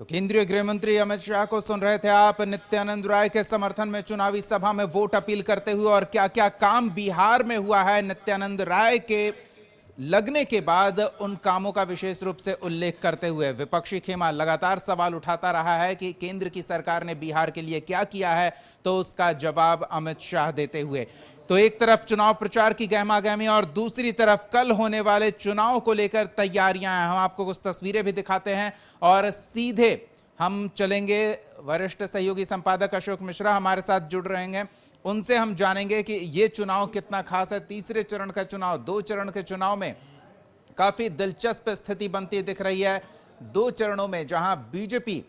तो केंद्रीय गृह मंत्री अमित शाह को सुन रहे थे आप। नित्यानंद राय के समर्थन में चुनावी सभा में वोट अपील करते हुए और क्या क्या काम बिहार में हुआ है, नित्यानंद राय के लगने के बाद उन कामों का विशेष रूप से उल्लेख करते हुए विपक्षी खेमा लगातार सवाल उठाता रहा है कि केंद्र की सरकार ने बिहार के लिए क्या किया है, तो उसका जवाब अमित शाह देते हुए तो एक तरफ चुनाव प्रचार की गहमागहमी और दूसरी तरफ कल होने वाले चुनाव को लेकर तैयारियां हैं। हम आपको कुछ तस्वीरें भी दिखाते हैं और सीधे हम चलेंगे। वरिष्ठ सहयोगी संपादक अशोक मिश्रा हमारे साथ जुड़ रहेंगे, उनसे हम जानेंगे कि ये चुनाव कितना खास है। तीसरे चरण का चुनाव, 2 चरण के चुनाव में काफी दिलचस्प स्थिति बनती दिख रही है। 2 चरणों में जहां बीजेपी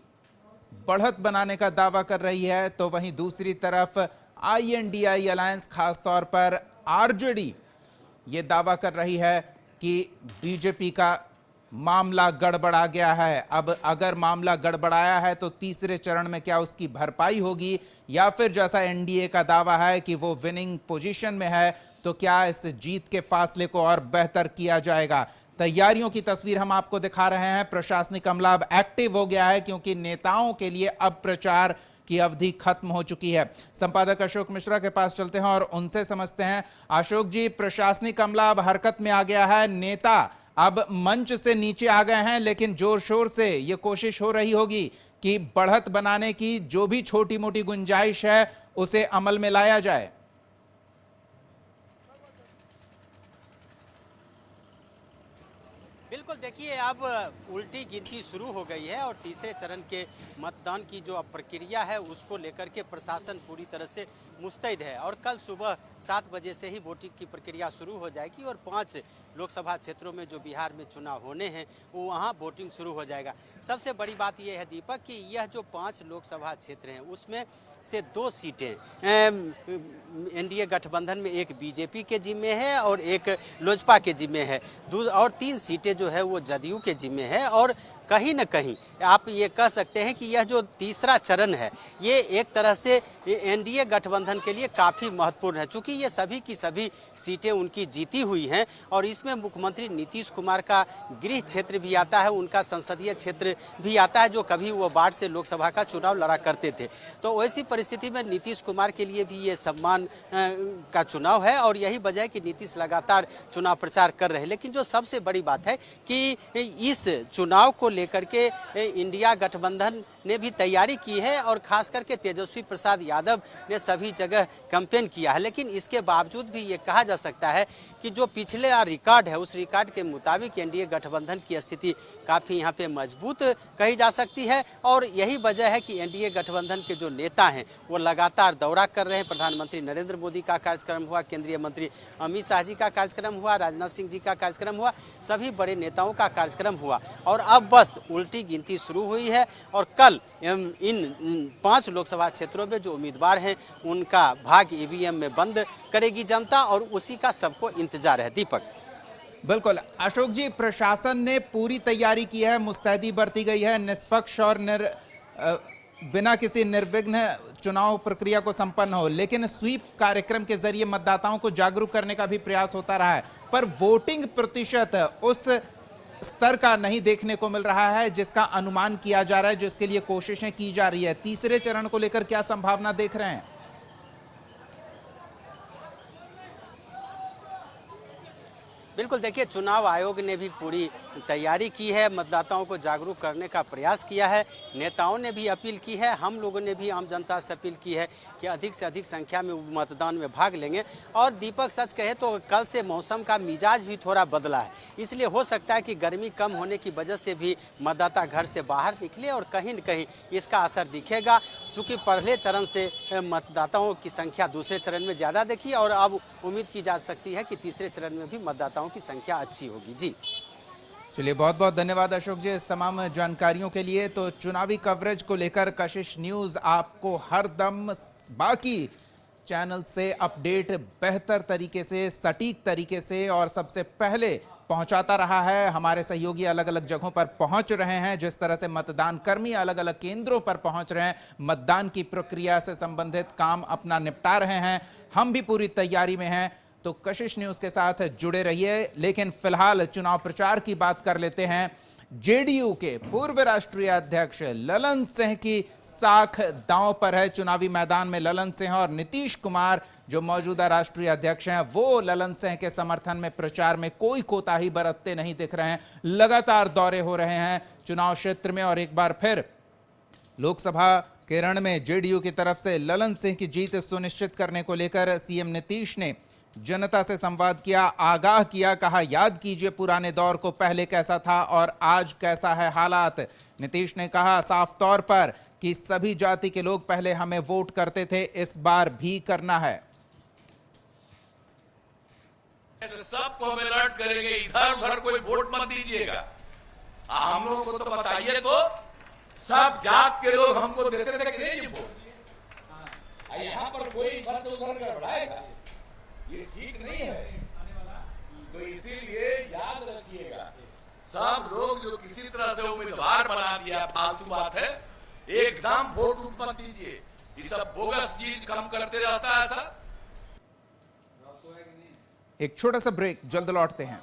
बढ़त बनाने का दावा कर रही है, तो वहीं दूसरी तरफ INDI अलायंस, खासतौर पर आरजेडी ये दावा कर रही है कि बीजेपी का मामला गड़बड़ा गया है। अब अगर मामला गड़बड़ाया है तो तीसरे चरण में क्या उसकी भरपाई होगी, या फिर जैसा एनडीए का दावा है कि वो विनिंग पोजीशन में है, तो क्या इस जीत के फासले को और बेहतर किया जाएगा। तैयारियों की तस्वीर हम आपको दिखा रहे हैं। प्रशासनिक अमला अब एक्टिव हो गया है क्योंकि नेताओं के लिए अब प्रचार की अवधि खत्म हो चुकी है। संपादक अशोक मिश्रा के पास चलते हैं और उनसे समझते हैं। अशोक जी, प्रशासनिक अमला अब हरकत में आ गया है, नेता अब मंच से नीचे आ गए हैं, लेकिन जोर शोर से यह कोशिश हो रही होगी कि बढ़त बनाने की जो भी छोटी मोटी गुंजाइश है उसे अमल में लाया जाए। बिल्कुल, देखिए अब उल्टी गिनती शुरू हो गई है और तीसरे चरण के मतदान की जो प्रक्रिया है उसको लेकर के प्रशासन पूरी तरह से मुस्तैद है और कल सुबह 7 बजे से ही वोटिंग की प्रक्रिया शुरू हो जाएगी और 5 लोकसभा क्षेत्रों में जो बिहार में चुनाव होने हैं वो वहाँ वोटिंग शुरू हो जाएगा। सबसे बड़ी बात यह है दीपक कि यह जो 5 लोकसभा क्षेत्र हैं उसमें से 2 सीटें एनडीए गठबंधन में एक बीजेपी के जिम्मे है और एक लोजपा के जिम्मे है, और 3 सीटें जो है वो जदयू के जिम्मे है। और कहीं न कहीं आप ये कह सकते हैं कि यह जो तीसरा चरण है ये एक तरह से एनडीए गठबंधन के लिए काफ़ी महत्वपूर्ण है, चूँकि ये सभी की सभी सीटें उनकी जीती हुई हैं और इसमें मुख्यमंत्री नीतीश कुमार का गृह क्षेत्र भी आता है, उनका संसदीय क्षेत्र भी आता है, जो कभी वो बाढ़ से लोकसभा का चुनाव लड़ा करते थे। तो वैसी परिस्थिति में नीतीश कुमार के लिए भी ये सम्मान का चुनाव है और यही वजह है कि नीतीश लगातार चुनाव प्रचार कर रहे हैं। लेकिन जो सबसे बड़ी बात है कि इस चुनाव को लेकर के इंडिया गठबंधन ने भी तैयारी की है और खास करके तेजस्वी प्रसाद यादव ने सभी जगह कैंपेन किया है। लेकिन इसके बावजूद भी ये कहा जा सकता है कि जो पिछले रिकॉर्ड है उस रिकॉर्ड के मुताबिक एनडीए गठबंधन की स्थिति काफ़ी यहाँ पे मजबूत कही जा सकती है और यही वजह है कि एनडीए गठबंधन के जो नेता हैं वो लगातार दौरा कर रहे हैं। प्रधानमंत्री नरेंद्र मोदी का कार्यक्रम हुआ, केंद्रीय मंत्री अमित शाह जी का कार्यक्रम हुआ, राजनाथ सिंह जी का कार्यक्रम हुआ, सभी बड़े नेताओं का कार्यक्रम हुआ और अब बस उल्टी गिनती शुरू हुई है और कल इन 5 लोकसभा क्षेत्रों में जो उम्मीदवार हैं उनका भाग्य ईवीएम में बंद करेगी जनता और उसी का सबको इंतजार है। दीपक। बिल्कुल अशोक जी, प्रशासन ने पूरी तैयारी की है, मुस्तैदी बरती गई है, निष्पक्ष और बिना किसी निर्विघ्न चुनाव प्रक्रिया को संपन्न हो, लेकिन स्वीप कार्यक्रम के जरिए मतदाताओं को जागरूक करने का भी प्रयास होता रहा है, पर वोटिंग प्रतिशत उस स्तर का नहीं देखने को मिल रहा है जिसका अनुमान किया जा रहा है, जिसके लिए कोशिशें की जा रही है। तीसरे चरण को लेकर क्या संभावना देख रहे हैं? बिल्कुल, देखिए चुनाव आयोग ने भी पूरी तैयारी की है, मतदाताओं को जागरूक करने का प्रयास किया है, नेताओं ने भी अपील की है, हम लोगों ने भी आम जनता से अपील की है कि अधिक से अधिक संख्या में मतदान में भाग लेंगे। और दीपक, सच कहे तो कल से मौसम का मिजाज भी थोड़ा बदला है, इसलिए हो सकता है कि गर्मी कम होने की वजह से भी मतदाता घर से बाहर निकले और कहीं न कहीं इसका असर दिखेगा। चूँकि पहले चरण से मतदाताओं की संख्या दूसरे चरण में ज़्यादा देखी और अब उम्मीद की जा सकती है कि तीसरे चरण में भी मतदाताओं की संख्या अच्छी होगी। जी चलिए, बहुत बहुत धन्यवाद अशोक जी इस तमाम जानकारियों के लिए। तो चुनावी कवरेज को लेकर कशिश न्यूज़ आपको हर दम बाकी चैनल से अपडेट बेहतर तरीके से, सटीक तरीके से और सबसे पहले पहुंचाता रहा है। हमारे सहयोगी अलग अलग जगहों पर पहुंच रहे हैं, जिस तरह से मतदान कर्मी अलग अलग केंद्रों पर पहुंच रहे हैं, मतदान की प्रक्रिया से संबंधित काम अपना निपटा रहे हैं। हम भी पूरी तैयारी में हैं, तो कशिश न्यूज़ के साथ जुड़े रहिए। लेकिन फिलहाल चुनाव प्रचार की बात कर लेते हैं। जेडीयू के पूर्व राष्ट्रीय अध्यक्ष ललन सिंह की साख दांव पर है। चुनावी मैदान में ललन सिंह और नीतीश कुमार जो मौजूदा राष्ट्रीय अध्यक्ष हैं, वो ललन सिंह के समर्थन में प्रचार में कोई कोताही बरतते नहीं दिख रहे हैं। लगातार दौरे हो रहे हैं चुनाव क्षेत्र में और एक बार फिर लोकसभा के रण में जेडीयू की तरफ से ललन सिंह की जीत सुनिश्चित करने को लेकर सीएम नीतीश ने जनता से संवाद किया, आगाह किया, कहा याद कीजिए पुराने दौर को, पहले कैसा था और आज कैसा है हालात। नीतीश ने कहा साफ तौर पर कि सभी जाति के लोग पहले हमें वोट करते थे, इस बार भी करना है। सबको हम अलर्ट करेंगे, इधर उधर कोई वोट मत दीजिएगा। हम लोगों को तो बताइए, तो सब जात के लोग हमको देते थे कि नहीं वोट, यहाँ पर कोई इधर से उधर गड़बड़ाएगा, ये ठीक नहीं है। तो इसीलिए याद रखिएगा, सब लोग जो किसी तरह से उम्मीदवार बना दिया, फालतू बात है, एकदम वोट मत दीजिए। ये सब बोगस चीज काम करते रहता है। ऐसा एक छोटा सा ब्रेक, जल्द लौटते हैं।